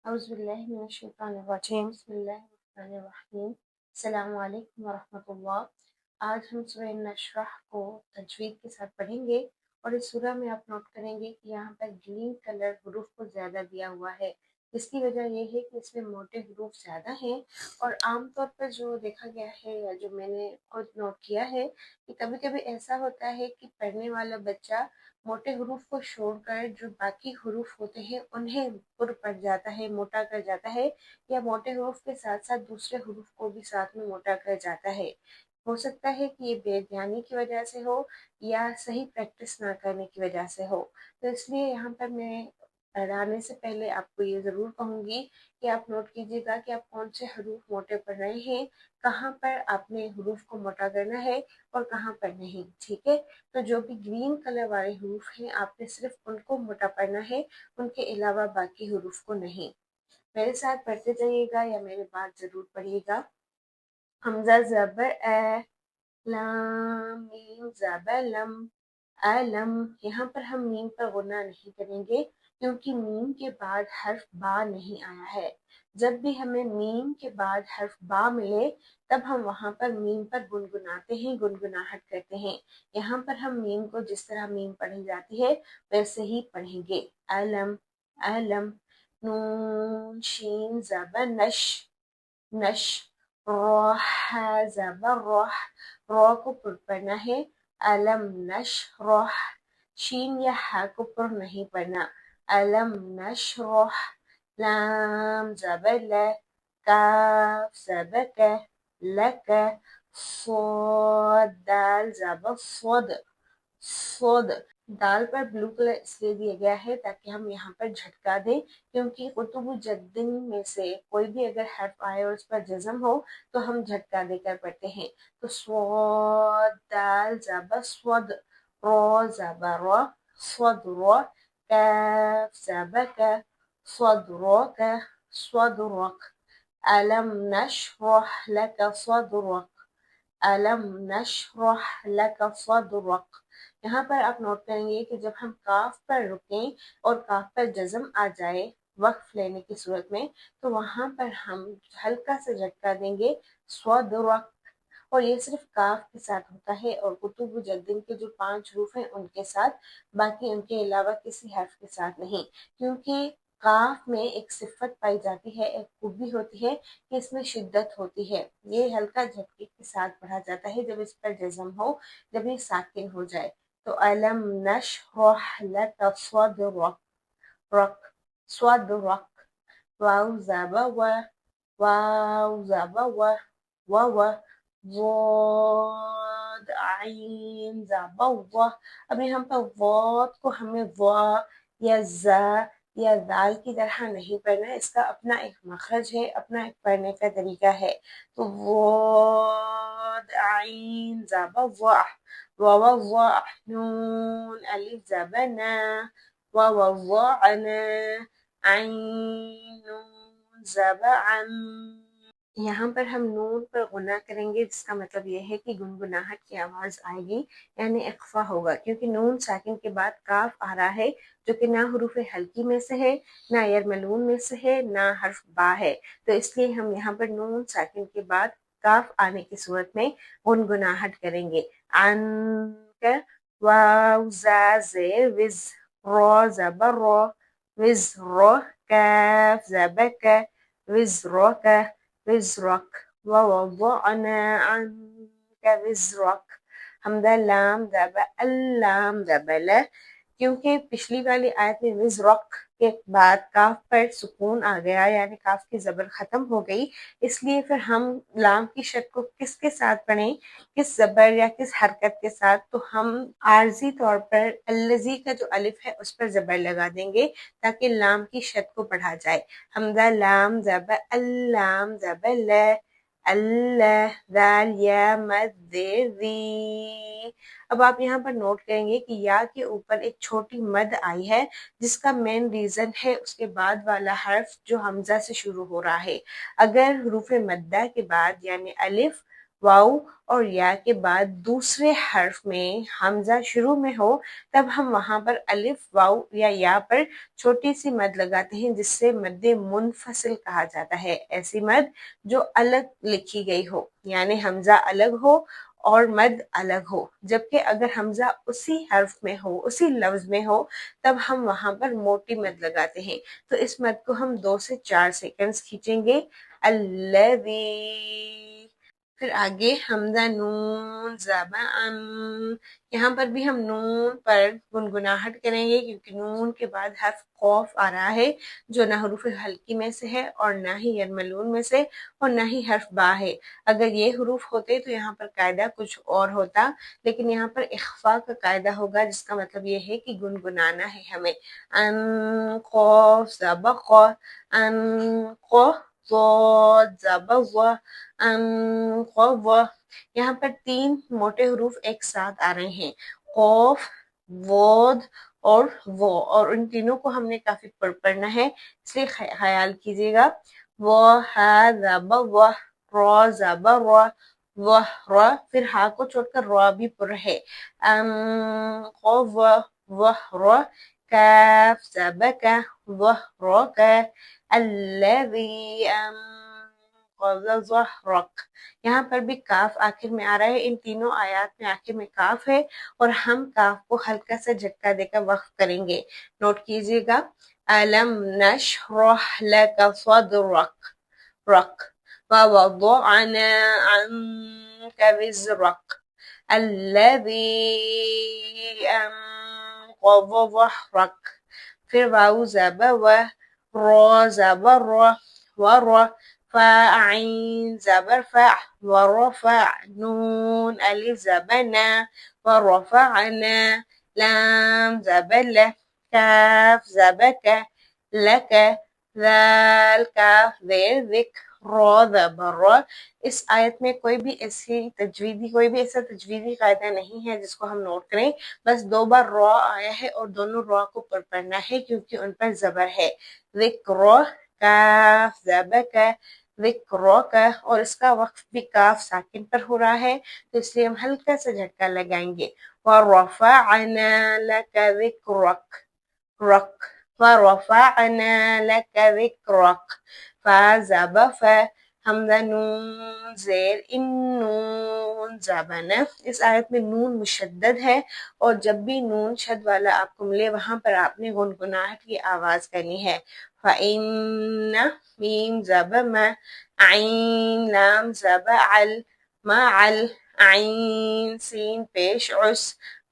أعوذ بالله من الشیطان الرجیم بسم اللہ الرحمن الرحیم السلام علیکم ورحمۃ اللہ۔ آج ہم سورہ نشرح کو تجوید کے ساتھ پڑھیں گے، اور اس سورہ میں آپ نوٹ کریں گے کہ یہاں پر گرین کلر حروف کو زیادہ دیا ہوا ہے۔ اس کی وجہ یہ ہے کہ اس میں موٹے حروف زیادہ ہیں، اور عام طور پر جو دیکھا گیا ہے یا جو میں نے خود نوٹ کیا ہے کہ کبھی کبھی ایسا ہوتا ہے کہ پڑھنے والا بچہ موٹے حروف کو چھوڑ کر جو باقی حروف ہوتے ہیں انہیں پر پڑ جاتا ہے، موٹا کر جاتا ہے، یا موٹے حروف کے ساتھ ساتھ دوسرے حروف کو بھی ساتھ میں موٹا کر جاتا ہے۔ ہو سکتا ہے کہ یہ بے دھیانی کی وجہ سے ہو یا صحیح پریکٹس نہ کرنے کی وجہ سے ہو۔ تو اس لیے یہاں پر میں پڑھانے سے پہلے آپ کو یہ ضرور کہوں گی کہ آپ نوٹ کیجیے گا کہ آپ کون سے حروف موٹے پڑھ رہے ہیں، کہاں پر آپ نے حروف کو موٹا کرنا ہے اور کہاں پر نہیں، ٹھیک ہے؟ تو جو بھی گرین کلر والے حروف ہیں آپ نے صرف ان کو موٹا پڑھنا ہے، ان کے علاوہ باقی حروف کو نہیں۔ میرے ساتھ پڑھتے جائیے گا یا میرے بات ضرور پڑھیے گا۔ حمزہ زبر اے، لام میم زبر لم، علم۔ یہاں پر ہم میم پر غنہ نہیں کریں گے کیونکہ میم کے بعد حرف با نہیں آیا ہے۔ جب بھی ہمیں میم کے بعد حرف با ملے تب ہم وہاں پر میم پر گنگناتے ہیں، گنگناہٹ کرتے ہیں۔ یہاں پر ہم میم کو جس طرح میم پڑھی جاتی ہے ویسے ہی پڑھیں گے۔ علم، علم۔ نون شین زبر نش، نش۔ روح زبر روح، رو کو پر پڑھنا ہے۔ علم نشرح، شین یا ہا کو پر نہیں پڑھنا۔ علم نشرح۔ لام زبر لے، کاف زبر کے، لک۔ صاد دال زبر صد، صد۔ دال پر بلو کلر اس لیے دیا گیا ہے تاکہ ہم یہاں پر جھٹکا دیں، کیونکہ قطب جدن میں سے کوئی بھی اگر حرف آئے اور اس پر جزم ہو تو ہم جھٹکا دے کر پڑھتے ہیں۔ تو صاد دال زبر صد، رو زبر رو، صد رو۔ کاف زبر کا، صد رو کا، صد رک۔ علم نشرح لک صدرک، علم نشرح لک صدرک۔ یہاں پر آپ نوٹ کریں گے کہ جب ہم کاف پر رکیں اور کاف پر جزم آ جائے وقف لینے کی صورت میں تو وہاں پر ہم ہلکا سے جھٹکا دیں گے، صدرک۔ اور یہ صرف کاف کے ساتھ ہوتا ہے اور قطب جدن کے جو 5 حروف ہیں ان کے ساتھ، باقی ان کے علاوہ کسی حرف کے ساتھ نہیں، کیونکہ کاف میں ایک صفت پائی جاتی ہے، ایک خوبی ہوتی ہے کہ اس میں شدت ہوتی ہے۔ یہ ہلکا جھٹکے کے ساتھ پڑھا جاتا ہے جب اس پر جزم ہو، جب یہ ساکن ہو جائے۔ تو علم نشرح لک صدرک، رک، صدرک۔ واو زبر و، واو زبر و، ضاد عین زبر و۔ اب یہاں پر واد کو ہمیں وا یا زا یا دال کی طرح نہیں پڑھنا ہے، اس کا اپنا ایک مخرج ہے، اپنا ایک پڑھنے کا طریقہ ہے۔ تو واد عین زبر و، نون الف زبر نا، ووضعنا، عین نون زبر عن۔ یہاں پر ہم نون پر غنہ کریں گے جس کا مطلب یہ ہے کہ گنگناہٹ کی آواز آئے گی، یعنی اخفا ہوگا، کیونکہ نون ساکن کے بعد کاف آ رہا ہے جو کہ نہ حروف حلقی میں سے ہے، نہ یرملون میں سے ہے، نہ حرف با ہے۔ تو اس لیے ہم یہاں پر نون ساکن کے بعد کاف آنے کی صورت میں گنگناہٹ کریں گے۔ عن کا، واو زا زیر وز، رو زبر رو، وز رو، کاف زبر کا، وز رو کا، وزرک۔ ووضعنا عنك وزرک۔ حمزہ لام زبر اللام زبر ل، کیونکہ پچھلی والی آیت میں وزرک کے بعد کاف پر سکون آ گیا، یعنی کاف کی زبر ختم ہو گئی، اس لیے پھر ہم لام کی شد کو کس کے ساتھ پڑھیں، کس زبر یا کس حرکت کے ساتھ؟ تو ہم عارضی طور پر الذی کا جو الف ہے اس پر زبر لگا دیں گے تاکہ لام کی شد کو پڑھا جائے۔ حمزہ لام زبر اللام زبر ل، اللہ، ذال یا مد ذی۔ اب آپ یہاں پر نوٹ کریں گے کہ یا کے اوپر ایک چھوٹی مد آئی ہے جس کا مین ریزن ہے اس کے بعد والا حرف جو حمزہ سے شروع ہو رہا ہے۔ اگر حروف مدہ کے بعد یعنی الف واو اور یا کے بعد دوسرے حرف میں حمزہ شروع میں ہو تب ہم وہاں پر الف واو یا پر چھوٹی سی مد لگاتے ہیں جس سے مد منفصل کہا جاتا ہے، ایسی مد جو الگ لکھی گئی ہو، یعنی حمزہ الگ ہو اور مد الگ ہو، جبکہ اگر حمزہ اسی حرف میں ہو، اسی لفظ میں ہو تب ہم وہاں پر موٹی مد لگاتے ہیں۔ تو اس مد کو ہم 2 سے 4 سیکنڈز کھینچیں گے، الذی، پھر آگے حمزہ نون زبا ان، یہاں پر بھی ہم نون پر گنگناہٹ کریں گے کیونکہ نون کے بعد حرف قوف آ رہا ہے جو نہ حروف حلقی میں سے ہے اور نہ ہی یرملون میں سے اور نہ ہی حرف با ہے۔ اگر یہ حروف ہوتے تو یہاں پر قاعدہ کچھ اور ہوتا، لیکن یہاں پر اخفاء کا قاعدہ ہوگا جس کا مطلب یہ ہے کہ گنگنانا ہے ہمیں۔ ان قوف زبا قو، ان قو ضاد زبا ظ، ان قو ظ۔ یہاں پر 3 موٹے حروف ایک ساتھ آ رہے ہیں، قوف، وود اور وہ، اور ان تینوں کو ہم نے کافی پڑھنا ہے، اس لیے خیال کیجیے گا۔ وہ ہا زبا وہ، رو زبا رو، وہ رو، پھر ہا کو چھوڑ کر رو بھی پر ہے، قو وہ رو، کاف زبا کا، وہ رو کا، الذی انقض ظہرک، یہاں پر بھی کاف آخر میں آ رہا ہے، ان تینوں آیات میں آخر میں کاف ہے اور ہم کاف کو ہلکا سا جھٹکا دے کر وقف کریں گے، نوٹ کیجیے گا۔ ألم نشرح لك صدرك رك ووضعنا عنك وزرك الذي أنقض ظهرك، پھر واو زبا و، را زبا را، ورا، فا عین زبر فع، ورفع، نون الف زبر نا، ورفعنا، لام زبر ل، کاف زبر کا، لک، ذال کاف زیر ذکر، را زبر را۔ اس آیت میں کوئی بھی ایسا تجویدی قاعدہ نہیں ہے جس کو ہم نوٹ کریں، بس 2 بار را آیا ہے اور دونوں را کو پڑھنا ہے کیونکہ ان پر زبر ہے، ذکر، کاف زبر کا، ذکر کا، اور اس کا وقف بھی کاف ساکن پر ہو رہا ہے تو اس لیے ہم ہلکا سا جھٹکا لگائیں گے، وَرَفَعْنَا لَكَ ذِكْرَكَ رک، وَرَفَعْنَا لَكَ ذِكْرَكَ، فا زبا فا، حمزہ نون زیر ان، نون زبانہ، اس آیت میں نون مشدد ہے اور جب بھی نون شد والا آپ کو ملے وہاں پر آپ نے گنگناہٹ کی آواز کرنی ہے۔ فَإِنَّ، میم زبا ما، عین لام زبا عل، معل، عین سین پیش عس،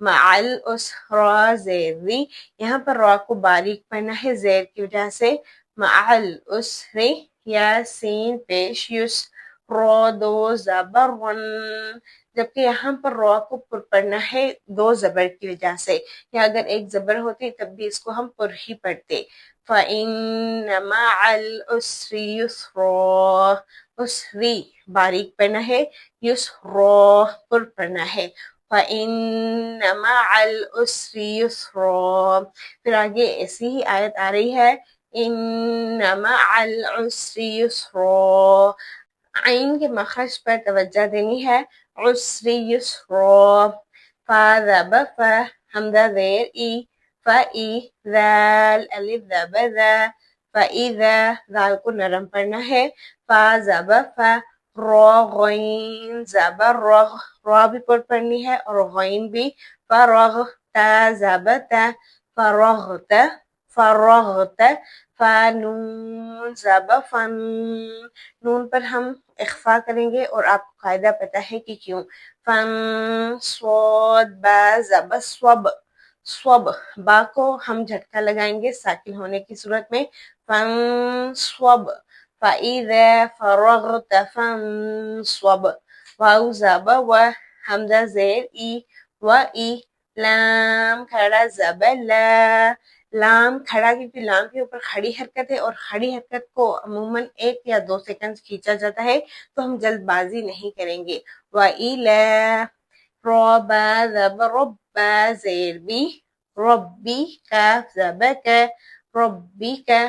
معل اس، را زیر ری، یہاں پر را کو باریک پڑھنا ہے زیر کی وجہ سے، معل اسری، یا سین پیش یس، را 2 زبر ون، جبکہ یہاں پر را کو پر پڑھنا ہے 2 زبر کی وجہ سے، یا اگر ایک زبر ہوتی تب بھی اس کو ہم پر ہی پڑھتے۔ فَإِنَّ مَعَ الْعُسْرِ يُسْرًا، اسری باریک پڑھنا ہے، یسرا پر پڑھنا ہے، فَإِنَّ مَعَ الْعُسْرِ يُسْرًا، پھر آگے ایسی ہی آیت آ رہی ہے، إِنَّ مَعَ الْعُسْرِ يُسْرًا، عین کے مخرج پر توجہ دینی ہے، عسری یسرا، فا زبا فا، حمزہ زیر ای، فَإِ، ذال الف زبر ذا، فَإِذَا، ذال کو نرم پڑھنا ہے، فا زبا فا، را غین زبر رغ، را بھی پر پڑھنی ہے اور غین بھی، فرغ، تا زبا تا، فرغت، فرغت، فا نون زبا فن، نون پر ہم اخفا کریں گے اور آپ کو قاعدہ پتہ ہے کہ کیوں، فن، صاد با زبا صوب، صوب، با کو ہم جھٹکا لگائیں گے ساکن ہونے کی صورت میں، فن صوب، فَإِذَا فَرَغْتَ فَانصَبْ، واو زبا و، حمزہ زیر ای، و ای، لام کھڑا زبر لا، لام کھڑا کیونکہ لام کے اوپر کھڑی حرکت ہے اور کھڑی حرکت کو عموماً 1 یا 2 سیکنڈ کھینچا جاتا ہے تو ہم جلد بازی نہیں کریں گے، وَإِلَى، رَبَا زبر ربا زیر بی، ربی، کاف زبر کا، ربی کا،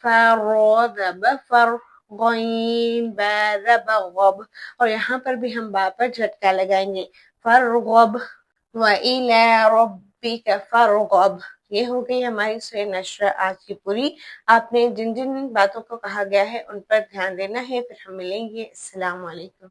فا را زبر فر، غین با ربغب، اور یہاں پر بھی ہم با پر جھٹکا لگائیں گے، فرغب وَإِلَى رَبِّكَ فَارْغَب۔ یہ ہو گئی ہماری سورہ نشر آج کی پوری۔ آپ نے جن جن باتوں کو کہا گیا ہے ان پر دھیان دینا ہے۔ پھر ہم ملیں گے۔ السلام علیکم۔